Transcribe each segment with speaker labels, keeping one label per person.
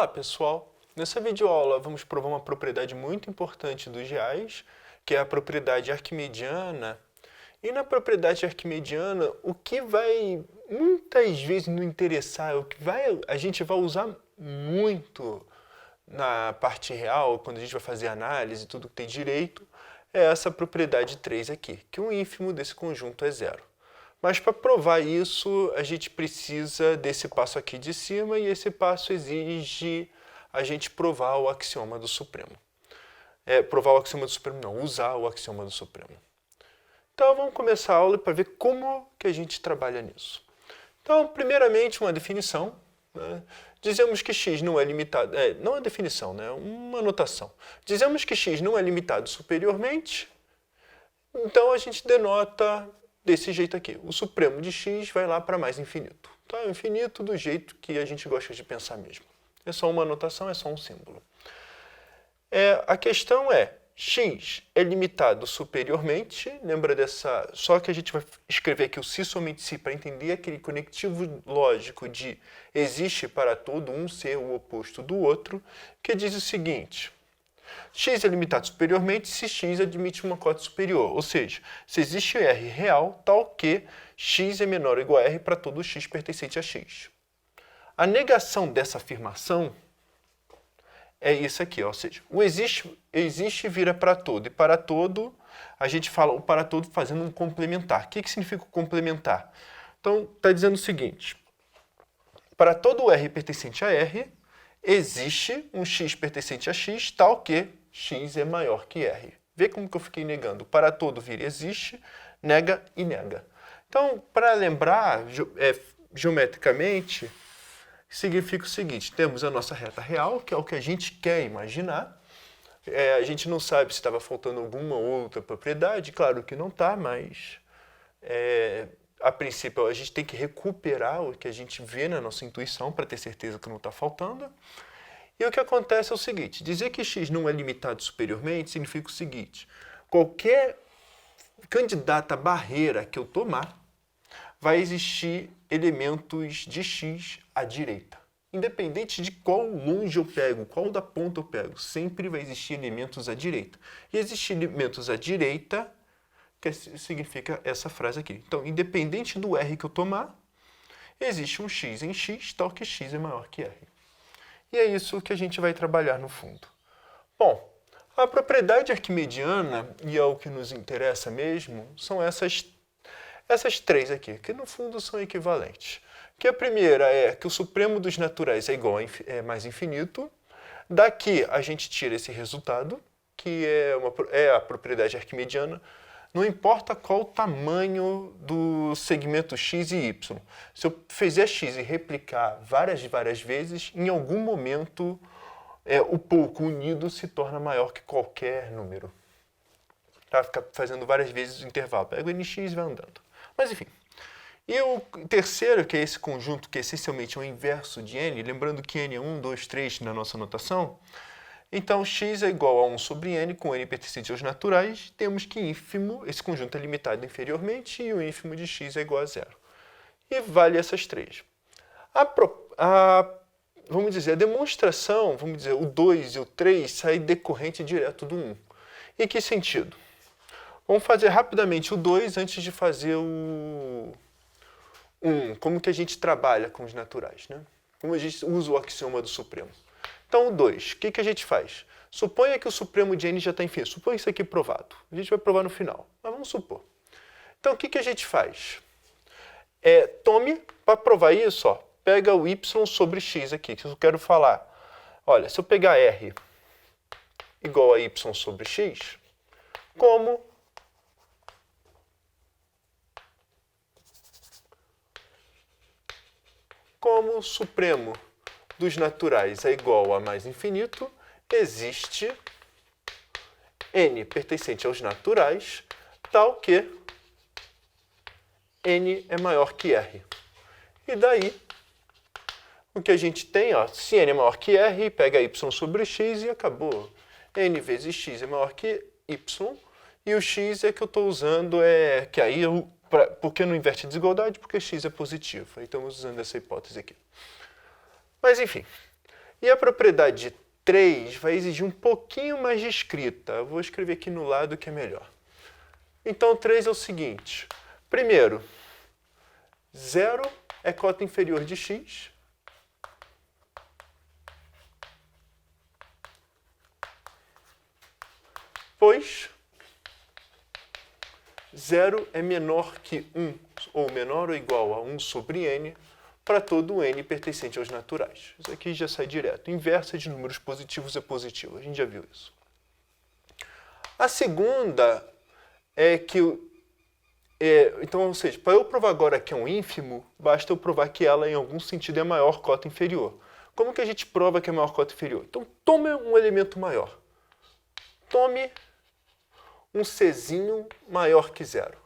Speaker 1: Olá pessoal, nessa videoaula vamos provar uma propriedade muito importante dos reais, que é a propriedade arquimediana. E na propriedade arquimediana, o que vai muitas vezes nos interessar, a gente vai usar muito na parte real, quando a gente vai fazer análise, tudo que tem direito, é essa propriedade 3 aqui, que o ínfimo desse conjunto é zero. Mas para provar isso, a gente precisa desse passo aqui de cima, e esse passo exige a gente provar o axioma do supremo. Provar o axioma do supremo não, usar o axioma do supremo. Então vamos começar a aula para ver como que a gente trabalha nisso. Então, primeiramente, uma definição. Né? Dizemos que x não é limitado, não é definição, né? Uma anotação. Dizemos que x não é limitado superiormente, então a gente denota desse jeito aqui. O supremo de x vai lá para mais infinito. Então é infinito do jeito que a gente gosta de pensar mesmo. É só uma anotação, é só um símbolo. A questão é, x é limitado superiormente, lembra dessa... Só que a gente vai escrever aqui o se somente se para entender aquele conectivo lógico de existe para todo um ser o oposto do outro, que diz o seguinte: x é limitado superiormente se x admite uma cota superior, ou seja, se existe R real tal que x é menor ou igual a R para todo x pertencente a x. A negação dessa afirmação é isso aqui, ou seja, o existe vira para todo, e para todo a gente fala o para todo fazendo um complementar. O que significa o complementar? Então, está dizendo o seguinte: para todo R pertencente a R, existe um x pertencente a x tal que x é maior que R. Vê como que eu fiquei negando. Para todo vira existe, nega e nega. Então, para lembrar geometricamente, significa o seguinte: temos a nossa reta real, que é o que a gente quer imaginar. A gente não sabe se estava faltando alguma outra propriedade, claro que não está, mas a princípio a gente tem que recuperar o que a gente vê na nossa intuição para ter certeza que não está faltando. E o que acontece é o seguinte: dizer que x não é limitado superiormente significa o seguinte: qualquer candidata barreira que eu tomar, vai existir elementos de x à direita. Independente de qual longe eu pego, qual da ponta eu pego, sempre vai existir elementos à direita. E existir elementos à direita, que significa essa frase aqui. Então, independente do R que eu tomar, existe um x em x, tal que x é maior que R. E é isso que a gente vai trabalhar no fundo. Bom, a propriedade arquimediana, e é o que nos interessa mesmo, são essas três aqui, que no fundo são equivalentes. Que a primeira é que o supremo dos naturais é igual a mais infinito. Daqui a gente tira esse resultado, que é a propriedade arquimediana. Não importa qual o tamanho do segmento x e y. Se eu fizer x e replicar várias vezes, em algum momento o pouco unido se torna maior que qualquer número. Tá? Fica fazendo várias vezes o intervalo. Pega o nx e vai andando. Mas enfim. E o terceiro, que é esse conjunto que essencialmente é o inverso de n, lembrando que n é 1, 2, 3 na nossa notação, então x é igual a 1 sobre n, com n pertencente aos naturais, temos que ínfimo, esse conjunto é limitado inferiormente, e o ínfimo de x é igual a zero. E vale essas três. Vamos dizer, a demonstração, vamos dizer, o 2 e o 3 saem decorrente direto do 1. Em que sentido? Vamos fazer rapidamente o 2 antes de fazer o 1. Como que a gente trabalha com os naturais, né? Como a gente usa o axioma do supremo. Então, o 2, o que a gente faz? Suponha que o supremo de n já está infinito. Suponha isso aqui provado. A gente vai provar no final, mas vamos supor. Então, o que a gente faz? Tome, para provar isso, ó, pega o y sobre x aqui, que eu quero falar. Olha, se eu pegar r igual a y sobre x, como o supremo dos naturais é igual a mais infinito, existe n pertencente aos naturais, tal que n é maior que r. E daí, o que a gente tem, ó, se n é maior que r, pega y sobre x e acabou. N vezes x é maior que y, e o x é que eu estou usando, que aí por que não inverte a desigualdade? Porque x é positivo. Aí estamos usando essa hipótese aqui. Mas enfim. E a propriedade 3 vai exigir um pouquinho mais de escrita. Eu vou escrever aqui no lado que é melhor. Então, 3 é o seguinte. Primeiro, 0 é cota inferior de x. Pois 0 é menor que 1, ou menor ou igual a 1 sobre n, para todo n pertencente aos naturais. Isso aqui já sai direto. Inversa de números positivos é positivo. A gente já viu isso. A segunda é que... então, ou seja, para eu provar agora que é um ínfimo, basta eu provar que ela, em algum sentido, é maior cota inferior. Como que a gente prova que é maior cota inferior? Então, tome um elemento maior. Tome um Czinho maior que 0.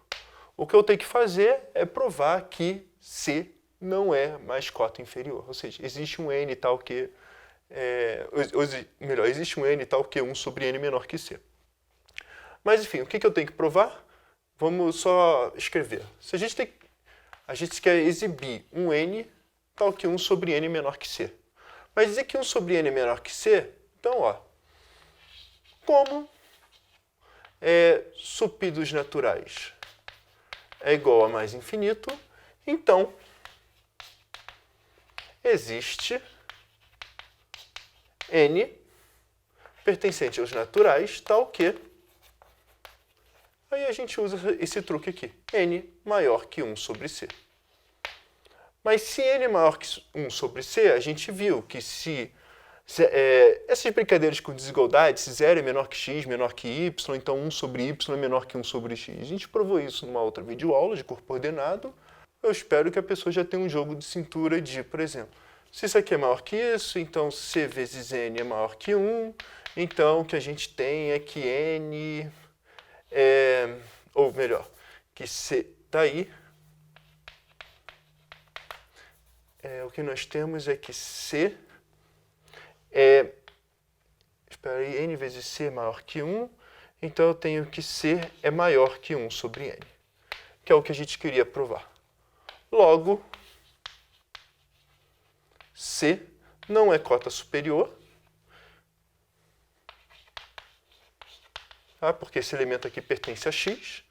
Speaker 1: O que eu tenho que fazer é provar que C não é mais cota inferior. Ou seja, existe um n tal que... melhor, existe um n tal que 1 sobre n menor que C. Mas, enfim, o que eu tenho que provar? Vamos só escrever. Se a gente quer exibir um n tal que 1 sobre n menor que C. Mas dizer que 1 sobre n é menor que C, então, ó, como sup dos naturais é igual a mais infinito, então existe n pertencente aos naturais tal que... Aí a gente usa esse truque aqui. N maior que 1 sobre C. Mas se n é maior que 1 sobre C, a gente viu que se essas brincadeiras com desigualdade, se 0 é menor que x, menor que y, então 1 sobre y é menor que 1 sobre x. A gente provou isso numa outra videoaula de corpo ordenado. Eu espero que a pessoa já tenha um jogo de cintura de, por exemplo, se isso aqui é maior que isso, então c vezes n é maior que 1. Então o que a gente tem é que n... ou melhor, que C daí, o que nós temos é que C espera aí, n vezes C é maior que 1, então eu tenho que C é maior que 1 sobre n, que é o que a gente queria provar. Logo, C não é cota superior, tá? Porque esse elemento aqui pertence a x,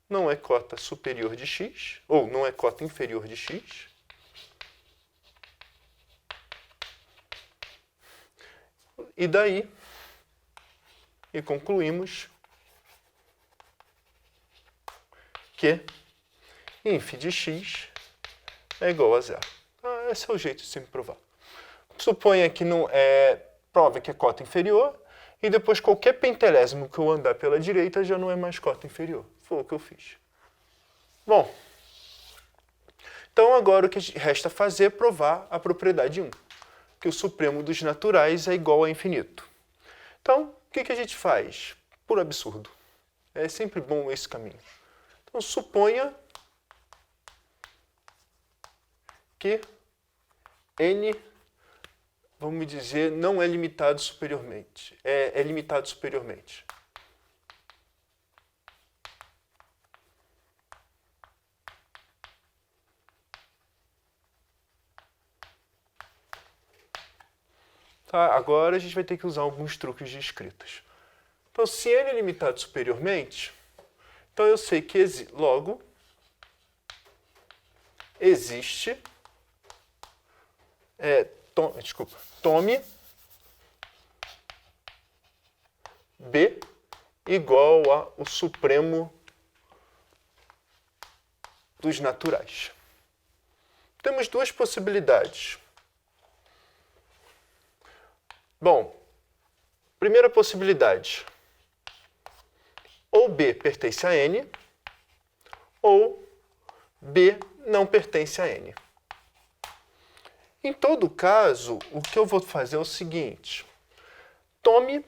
Speaker 1: não é cota superior de x, ou não é cota inferior de x. E daí, concluímos que inf de x é igual a 0. Esse é o jeito de sempre provar. Suponha que não prova que é cota inferior, e depois qualquer pentelésimo que eu andar pela direita já não é mais cota inferior. Foi o que eu fiz. Bom, então agora o que resta fazer é provar a propriedade 1, que o supremo dos naturais é igual a infinito. Então, o que a gente faz? Por absurdo. É sempre bom esse caminho. Então, suponha que n, vamos dizer, não é limitado superiormente. É limitado superiormente. Tá, agora a gente vai ter que usar alguns truques de escritas. Então, se n é limitado superiormente, então eu sei que logo existe... tome B igual ao supremo dos naturais. Temos duas possibilidades. Bom, primeira possibilidade. Ou B pertence a N, ou B não pertence a N. Em todo caso, o que eu vou fazer é o seguinte. Tome,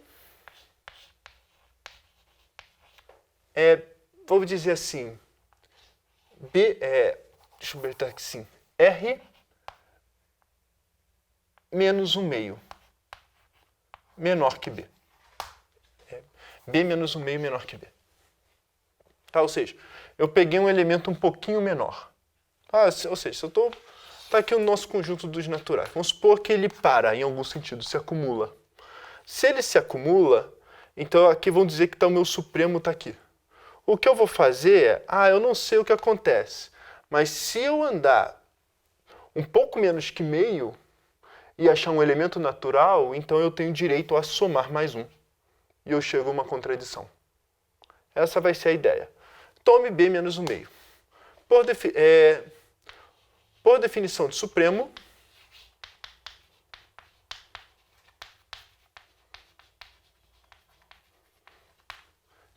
Speaker 1: vou dizer assim, deixa eu botar aqui assim, R menos 1/2 menor que B. B menos 1/2 menor que B. Tá? Ou seja, eu peguei um elemento um pouquinho menor. Tá? Ou seja, se eu estou Está aqui o nosso conjunto dos naturais. Vamos supor que ele para, em algum sentido, se acumula. Se ele se acumula, então aqui vão dizer que o meu supremo está aqui. O que eu vou fazer é, eu não sei o que acontece, mas se eu andar um pouco menos que meio e achar um elemento natural, então eu tenho direito a somar mais um. E eu chego a uma contradição. Essa vai ser a ideia. Tome B menos 1 meio. Por definição de supremo,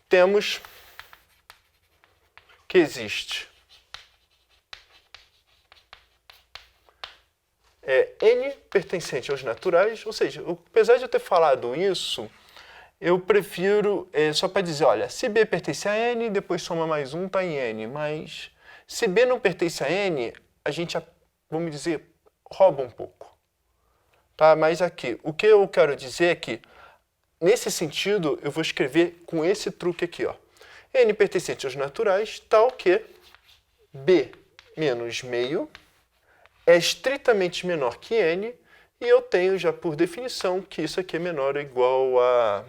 Speaker 1: temos que existe N pertencente aos naturais, ou seja, apesar de eu ter falado isso, eu prefiro, só para dizer, olha, se B pertence a N, depois soma mais um, está em N, mas se B não pertence a N, a gente, vamos dizer, rouba um pouco. Tá? Mas aqui, o que eu quero dizer é que, nesse sentido, eu vou escrever com esse truque aqui, ó. N pertencente aos naturais, tal que B menos meio é estritamente menor que N, e eu tenho já por definição que isso aqui é menor ou igual a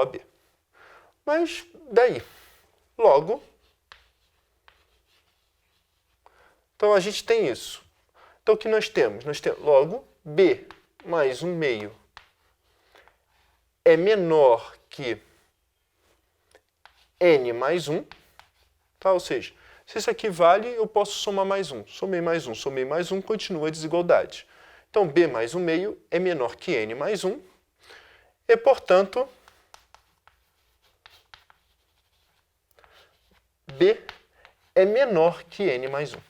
Speaker 1: B. Mas daí, logo, então a gente tem isso. Então o que nós temos? Nós temos logo B mais 1 meio é menor que N mais 1, tá? Ou seja, se isso aqui vale, eu posso somar mais um. Somei mais um, continua a desigualdade. Então, B mais 1 meio é menor que N mais 1, e, portanto, B é menor que N mais 1.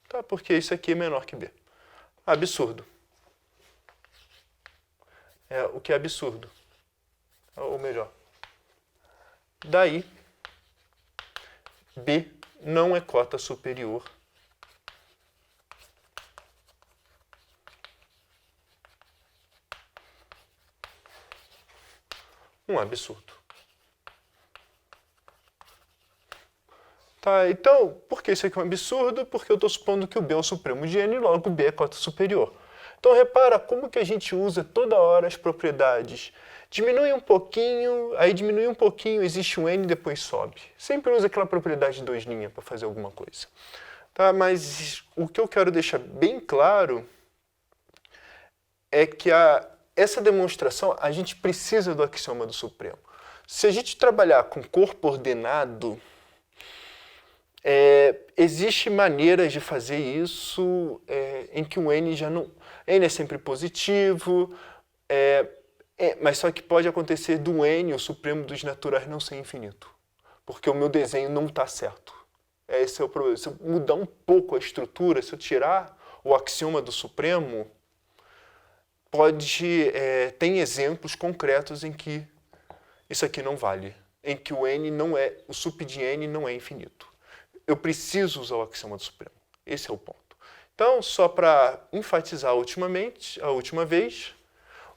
Speaker 1: Tá? Porque isso aqui é menor que B. Absurdo. O que é absurdo. Ou melhor, daí, B não é cota superior um absurdo. Tá, então, por que isso aqui é um absurdo? Porque eu estou supondo que o B é o supremo de N, logo B é cota superior. Então, repara como que a gente usa toda hora as propriedades. Diminui um pouquinho, aí diminui um pouquinho, existe um N e depois sobe. Sempre usa aquela propriedade de 2 linhas para fazer alguma coisa. Tá, mas o que eu quero deixar bem claro é que essa demonstração, a gente precisa do axioma do supremo. Se a gente trabalhar com corpo ordenado, existe maneiras de fazer isso em que o N já não... N é sempre positivo, mas só que pode acontecer do N, o supremo dos naturais, não ser infinito. Porque o meu desenho não está certo. Esse é o problema. Se eu mudar um pouco a estrutura, se eu tirar o axioma do supremo, tem exemplos concretos em que isso aqui não vale. Em que o sup de N não é infinito. Eu preciso usar o axioma do supremo. Esse é o ponto. Então, só para enfatizar a última vez,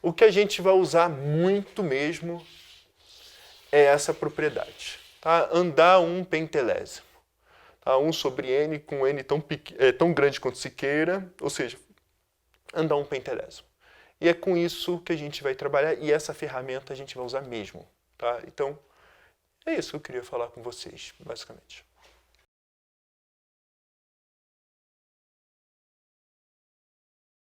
Speaker 1: o que a gente vai usar muito mesmo é essa propriedade. Tá? Andar um pentelésimo. Tá? 1 sobre N com N tão grande quanto se queira, ou seja, andar um pentelésimo. E é com isso que a gente vai trabalhar, e essa ferramenta a gente vai usar mesmo. Tá? Então, é isso que eu queria falar com vocês, basicamente.